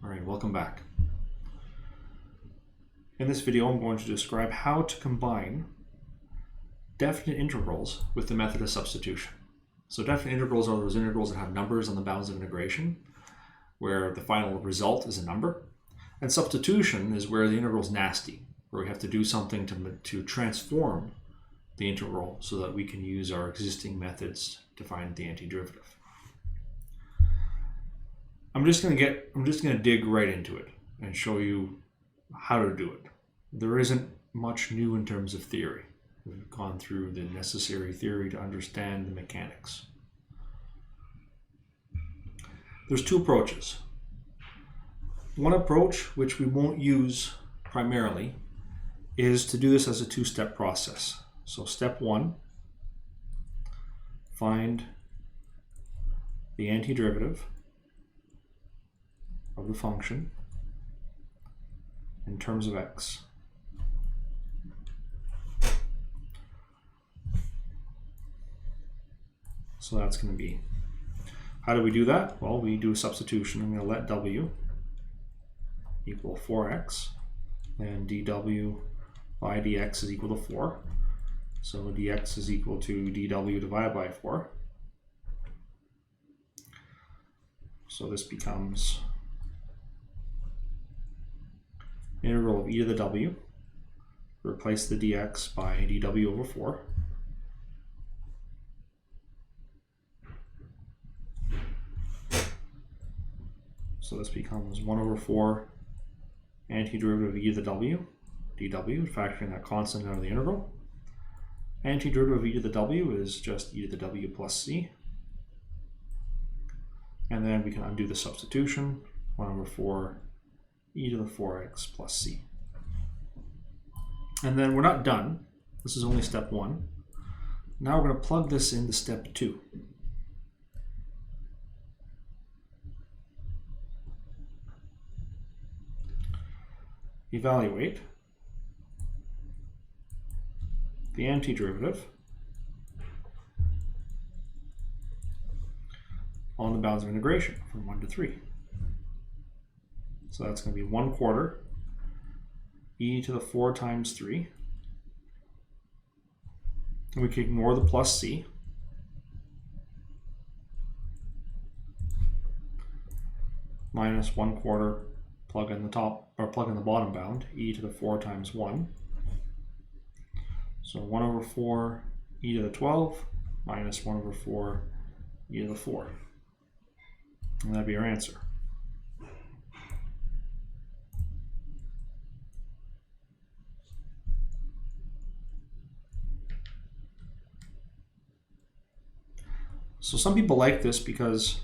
Alright, welcome back. In this video, I'm going to describe how to combine definite integrals with the method of substitution. So definite integrals are those integrals that have numbers on the bounds of integration, where the final result is a number. And substitution is where the integral is nasty, where we have to do something to transform the integral so that we can use our existing methods to find the antiderivative. I'm just going to dig right into it and show you how to do it. There isn't much new in terms of theory. We've gone through the necessary theory to understand the mechanics. There's two approaches. One approach, which we won't use primarily, is to do this as a two-step process. So step one, find the antiderivative of the function in terms of x. So that's going to be, how do we do that? Well, we do a substitution. I'm going to let w equal 4x, and dw by dx is equal to 4. So dx is equal to dw divided by 4. So this becomes integral of e to the w. Replace the dx by dw over 4. So this becomes 1 over 4 antiderivative of e to the w, dw, factoring that constant out of the integral. Antiderivative of e to the w is just e to the w plus c. And then we can undo the substitution, 1 over 4 e to the 4x plus c. And then we're not done. This is only step one. Now we're going to plug this into step two. Evaluate the antiderivative on the bounds of integration from 1 to 3. So that's going to be 1/4 e to the 4 times 3. And we can ignore the plus c. Minus 1/4, plug in the top, or plug in the bottom bound, e to the 4 times 1. So 1 over 4 e to the 12 minus 1 over 4 e to the 4. And that'd be our answer. So some people like this because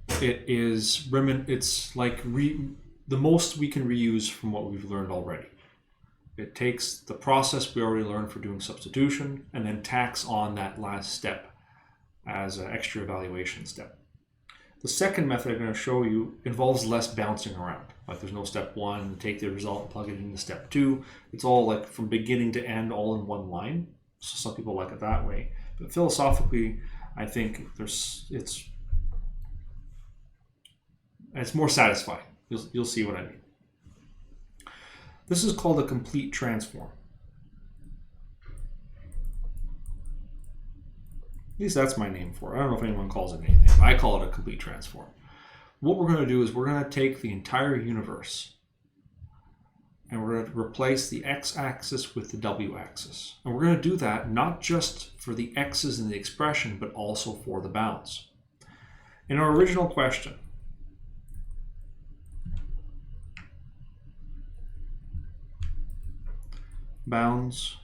it's like the most we can reuse from what we've learned already. It takes the process we already learned for doing substitution and then tacks on that last step as an extra evaluation step. The second method I'm going to show you involves less bouncing around. Like there's no step one, take the result and plug it into step two. It's all like from beginning to end all in one line. So some people like it that way. But philosophically, I think it's more satisfying. You'll see what I mean. This is called a complete transform. At least that's my name for it. I don't know if anyone calls it anything, but I call it a complete transform. What we're going to do is we're going to take the entire universe and we're going to replace the x-axis with the w-axis. And we're going to do that not just for the x's in the expression, but also for the bounds. In our original question, bounds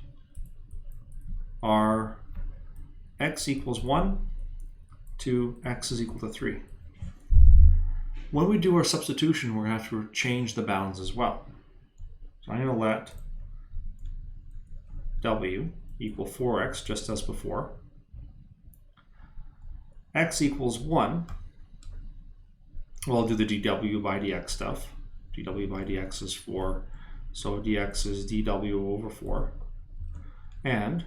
are x equals 1 to x is equal to 3. When we do our substitution, we're going to have to change the bounds as well. So I'm going to let w equal 4x just as before. X equals 1. Well, I'll do the dw by dx stuff. dw by dx is 4. So dx is dw over 4. And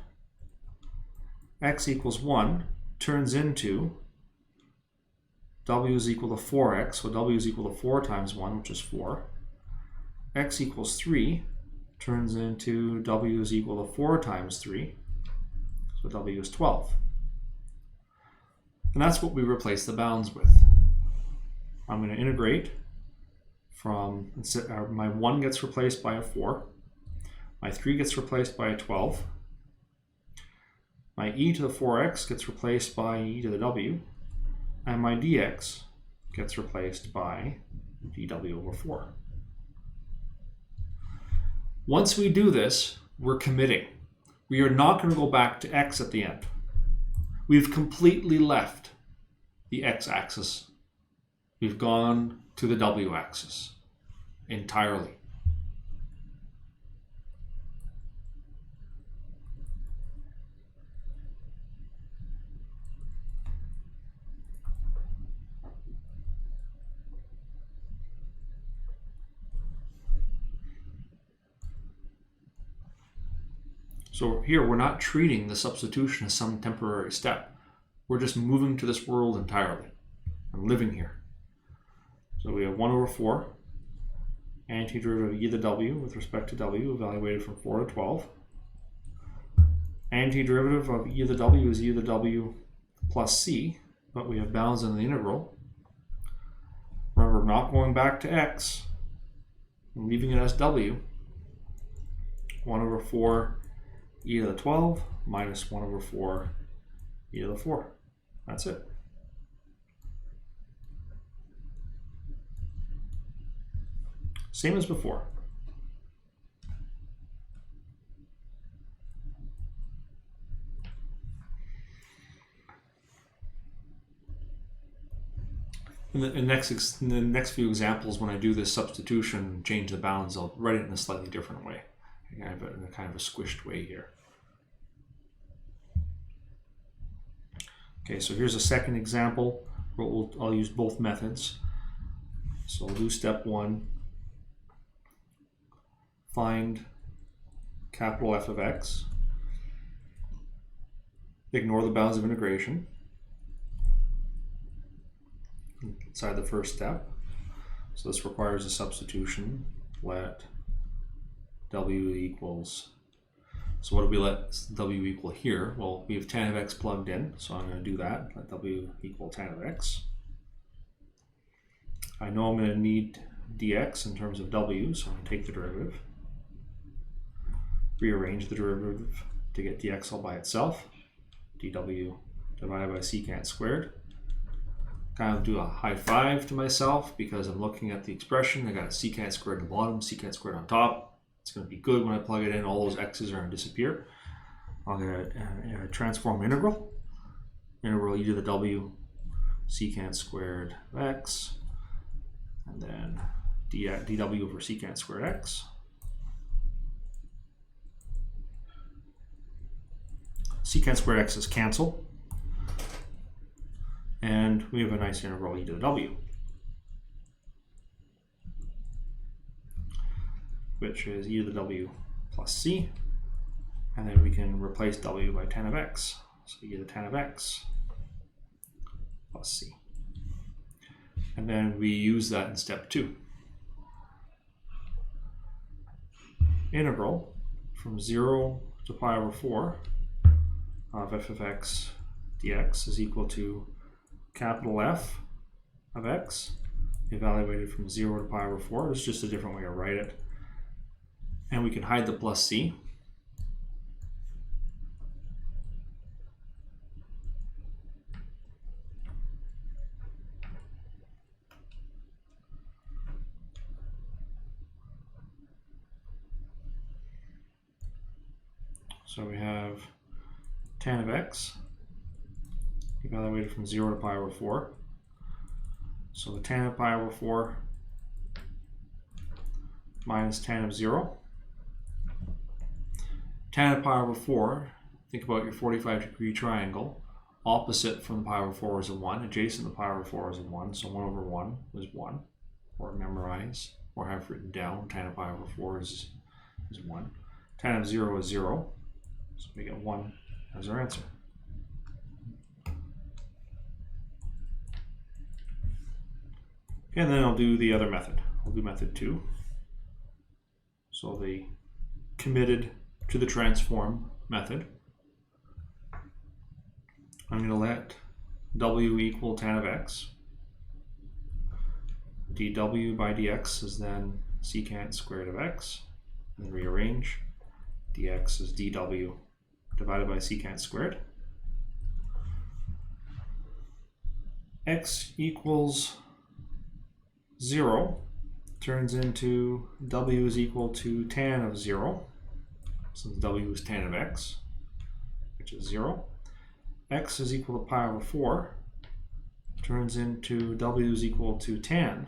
x equals 1 turns into w is equal to 4x, so w is equal to 4 times 1, which is 4. X equals 3 turns into w is equal to 4 times 3, so w is 12. And that's what we replace the bounds with. I'm going to integrate from, my 1 gets replaced by a 4, my 3 gets replaced by a 12, my e to the 4x gets replaced by e to the w, and my dx gets replaced by dw over 4. Once we do this, we're committing. We are not going to go back to x at the end. We've completely left the x-axis. We've gone to the w-axis entirely. So here, we're not treating the substitution as some temporary step. We're just moving to this world entirely and living here. So we have 1 over 4, antiderivative of e to the w with respect to w, evaluated from 4 to 12. Antiderivative of e to the w is e to the w plus c, but we have bounds in the integral. Remember, we're not going back to x, I'm leaving it as w. 1 over 4 e to the 12 minus 1 over 4 e to the 4. That's it. Same as before. In the next few examples, when I do this substitution, change the bounds, I'll write it in a slightly different way. In a kind of a squished way here. Okay, so here's a second example. I'll use both methods. So I'll do step 1. Find capital F of x. Ignore the bounds of integration inside the first step. So this requires a substitution. Let w equals, so what do we let w equal here? Well, we have tan of x plugged in, so I'm going to do that. Let w equal tan of x. I know I'm going to need dx in terms of w, so I'm going to take the derivative, rearrange the derivative to get dx all by itself, dw divided by secant squared. Kind of do a high five to myself because I'm looking at the expression. I got a secant squared on the bottom, secant squared on top. It's going to be good when I plug it in. All those x's are going to disappear. I'm going to transform integral. Integral e to the w secant squared of x, and then dw over secant squared x. Secant squared x is cancel, and we have a nice integral e to the w, which is e to the w plus c, and then we can replace w by tan of x. So you get a tan of x plus c. And then we use that in step 2. Integral from 0 to pi over 4 of f of x dx is equal to capital F of x, evaluated from 0 to pi over 4. It's just a different way to write it. And we can hide the plus c. So we have tan of x, evaluated from 0 to pi over 4. So the tan of pi over 4 minus tan of 0. Tan of pi over 4, think about your 45-degree triangle. Opposite from the pi over 4 is a 1. Adjacent to the pi over 4 is a 1. So 1 over 1 is 1. Or memorize, or have written down. Tan of pi over 4 is 1. Tan of 0 is 0. So we get 1 as our answer. And then I'll do the other method. I'll do method 2. So the committed to the transform method. I'm going to let w equal tan of x. dw by dx is then secant squared of x. And then rearrange. dx is dw divided by secant squared. X equals 0 turns into w is equal to tan of 0, since w is tan of x, which is 0. X is equal to pi over 4 turns into w is equal to tan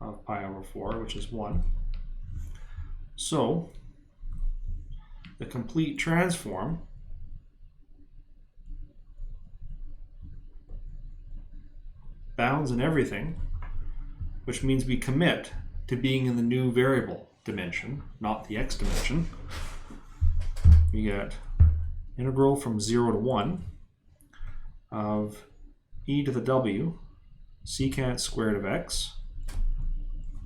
of pi over 4, which is 1. So the complete transform bounds and everything, which means we commit to being in the new variable dimension, not the x dimension. We get integral from 0 to 1 of e to the w secant squared of x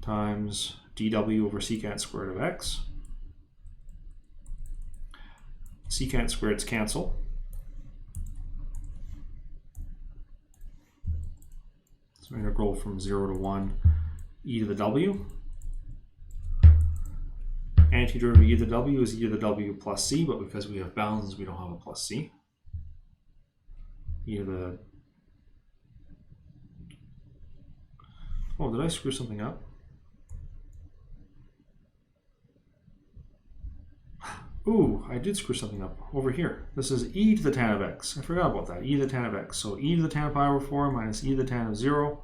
times dw over secant squared of x. Secant squareds cancel. So integral from 0 to 1 e to the w. Antiderivative of e to the w is e to the w plus c, but because we have bounds, we don't have a plus c. E to the... Oh, did I screw something up? Ooh, I did screw something up over here. This is e to the tan of x. I forgot about that. E to the tan of x. So e to the tan of pi over 4 minus e to the tan of 0.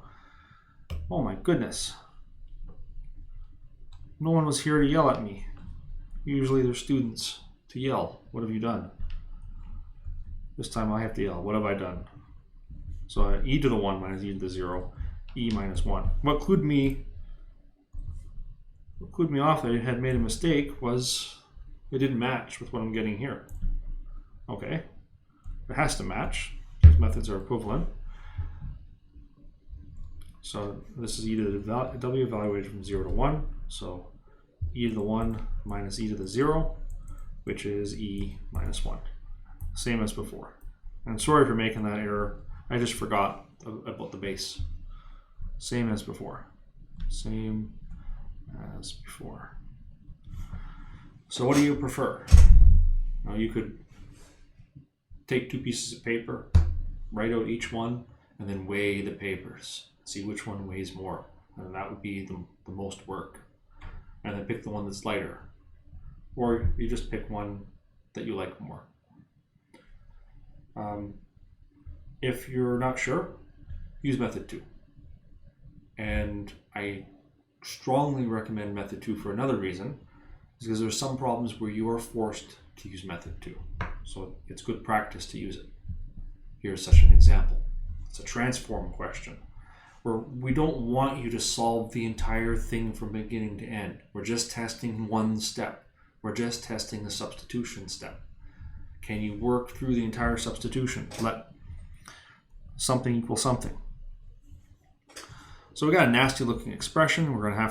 Oh my goodness. No one was here to yell at me. Usually there's students to yell. What have you done? This time I have to yell. What have I done? So e to the 1 minus e to the 0. E minus 1. What clued me off that I had made a mistake was it didn't match with what I'm getting here. Okay, it has to match. These methods are equivalent. So this is e to the w evaluated from 0 to 1. So e to the 1 minus e to the 0, which is e minus 1. Same as before. And sorry for making that error. I just forgot about the base. Same as before. Same as before. So what do you prefer? Now you could take 2 pieces of paper, write out each one, and then weigh the papers. See which one weighs more. And that would be the most work. And then pick the one that's lighter. Or you just pick one that you like more. If you're not sure, use method 2. And I strongly recommend method 2 for another reason, because there's some problems where you are forced to use method 2. So it's good practice to use it. Here's such an example. It's a transform question where we don't want you to solve the entire thing from beginning to end. We're just testing one step. We're just testing the substitution step. Can you work through the entire substitution? Let something equal something. So we got a nasty looking expression. We're gonna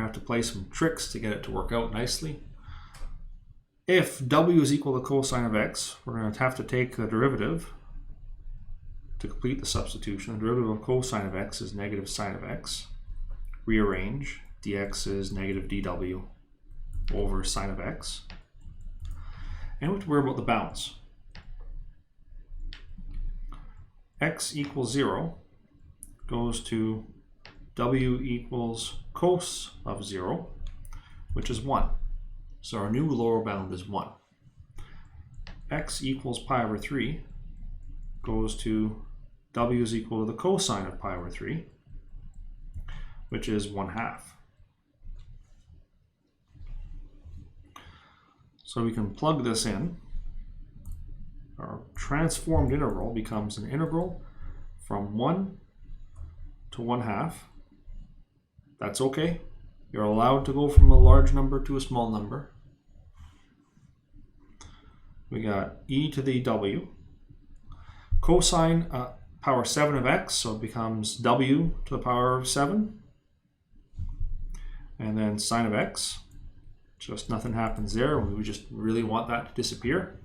have to play some tricks to get it to work out nicely. If w is equal to cosine of x, we're gonna have to take the derivative to complete the substitution. The derivative of cosine of x is negative sine of x. Rearrange. dx is negative dw over sine of x. And we have to worry about the bounds. X equals 0 goes to w equals cos of 0, which is 1. So our new lower bound is 1. X equals pi over 3 goes to w is equal to the cosine of pi over 3, which is 1/2. So we can plug this in. Our transformed integral becomes an integral from 1 to 1/2. That's okay. You're allowed to go from a large number to a small number. We got e to the w. Cosine, power 7 of x, so it becomes w to the power of 7. And then sine of x, just nothing happens there. We just really want that to disappear.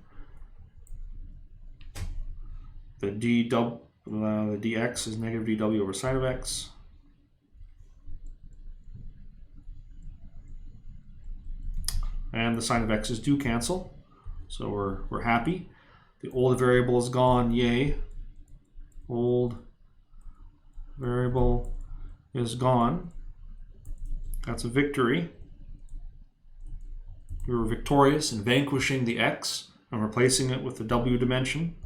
The dx is negative dw over sine of x. And the sine of x's do cancel, so we're happy. The old variable is gone, yay. Old variable is gone. That's a victory. We were victorious in vanquishing the x and replacing it with the w dimension.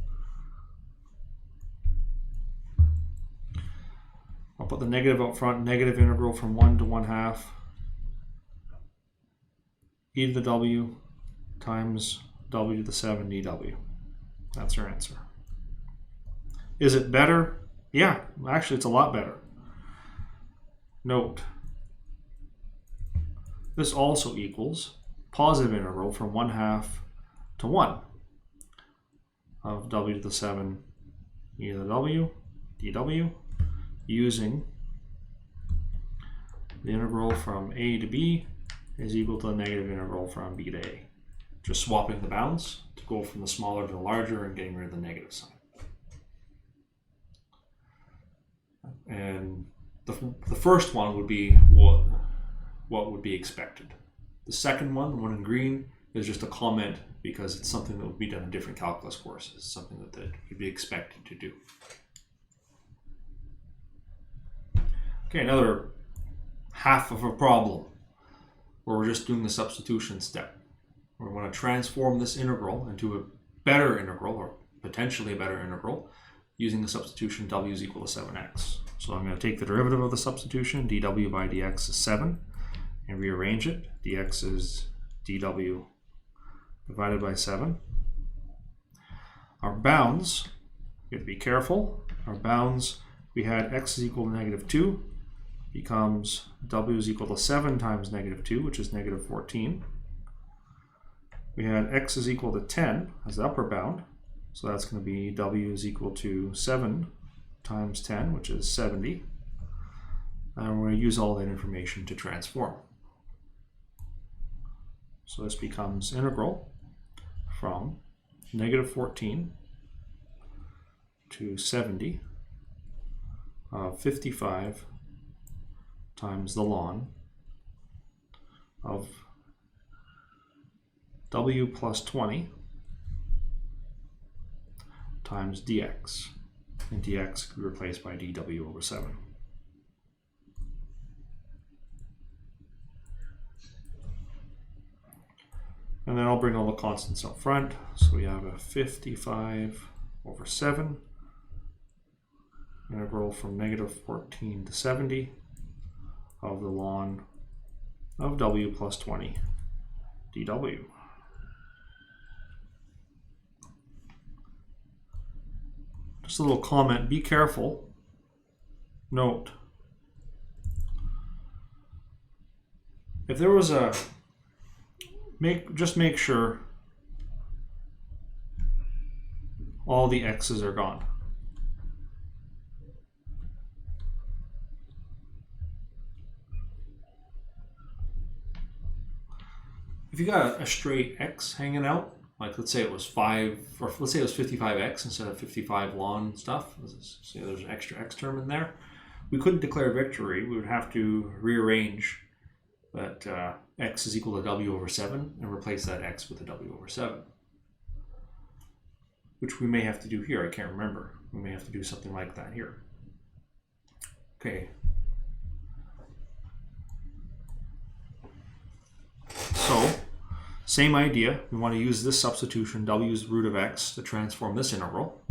I'll put the negative up front, negative integral from 1 to 1/2 e to the w times w to the 7 dw. That's our answer. Is it better? Yeah, actually it's a lot better. Note, this also equals positive integral from 1/2 to 1 of w to the 7 e to the w dw, using the integral from a to b is equal to the negative integral from b to a. Just swapping the bounds to go from the smaller to the larger and getting rid of the negative sign. And the first one would be what would be expected. The second one, the one in green, is just a comment because it's something that would be done in different calculus courses, something that you'd be expected to do. Okay, another half of a problem where we're just doing the substitution step. We want to transform this integral into a better integral, or potentially a better integral, using the substitution w is equal to 7x. So I'm going to take the derivative of the substitution, dw by dx is 7, and rearrange it. dx is dw divided by 7. Our bounds, we have to be careful. Our bounds, we had x is equal to negative 2, becomes w is equal to 7 times negative 2, which is negative 14. We had x is equal to 10 as the upper bound, so that's going to be w is equal to 7 times 10, which is 70. And we're going to use all that information to transform. So this becomes integral from negative 14 to 70 of 55 times the ln of w plus 20 times dx, and dx could be replaced by dw over 7. And then I'll bring all the constants up front. So we have a 55 over 7, integral from negative 14 to 70 of the ln of w plus 20 dw. Just a little comment, be careful. Note, if there was a, just make sure all the x's are gone. If you got a straight x hanging out, like let's say it was 5, or let's say it was 55x instead of 55 ln stuff, say there's an extra x term in there, we couldn't declare victory. We would have to rearrange that x is equal to w over 7 and replace that x with a w over 7. Which we may have to do here, I can't remember. We may have to do something like that here. Okay. So, same idea. We want to use this substitution, w is the root of x, to transform this integral.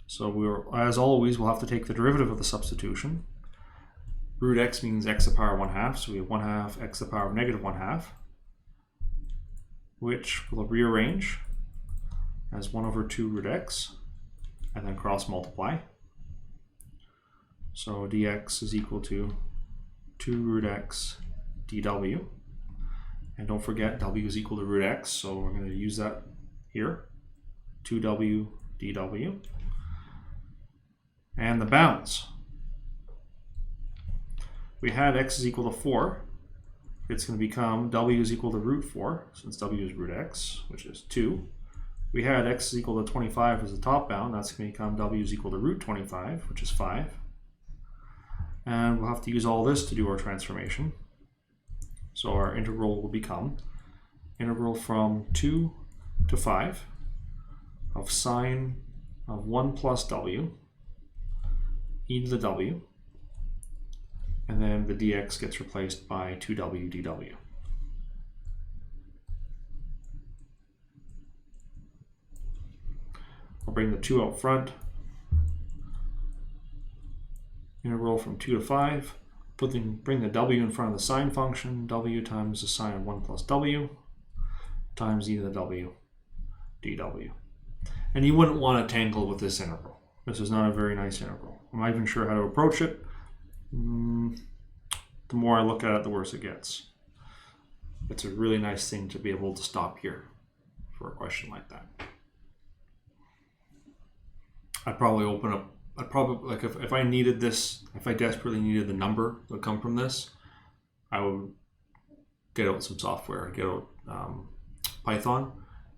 So as always, we'll have to take the derivative of the substitution. Root x means x to the power 1/2, so we have 1/2 x to the power of negative 1/2, which we'll rearrange as 1 over 2 root x, and then cross multiply. So dx is equal to 2 root x dw. And don't forget, w is equal to root x, so we're going to use that here. 2w dw. And the bounds. We had x is equal to 4. It's going to become w is equal to root 4, since w is root x, which is 2. We had x is equal to 25 as the top bound. That's going to become w is equal to root 25, which is 5. And we'll have to use all this to do our transformation. So our integral will become integral from 2 to 5 of sine of 1 plus w e to the w, and then the dx gets replaced by 2w dw. I'll bring the 2 out front. Integral from 2 to 5. Bring the w in front of the sine function. W times the sine of 1 plus w times e to the w dw. And you wouldn't want to tangle with this integral. This is not a very nice integral. I'm not even sure how to approach it. The more I look at it, the worse it gets. It's a really nice thing to be able to stop here for a question like that. I'd probably open up, like if I needed this, if I desperately needed the number that would come from this, I would get out some software, get out Python,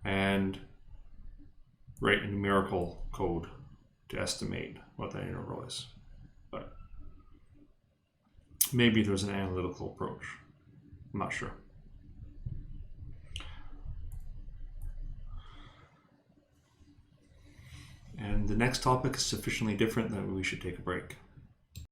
and write a numerical code to estimate what that integral is. But maybe there's an analytical approach. I'm not sure. And the next topic is sufficiently different that we should take a break.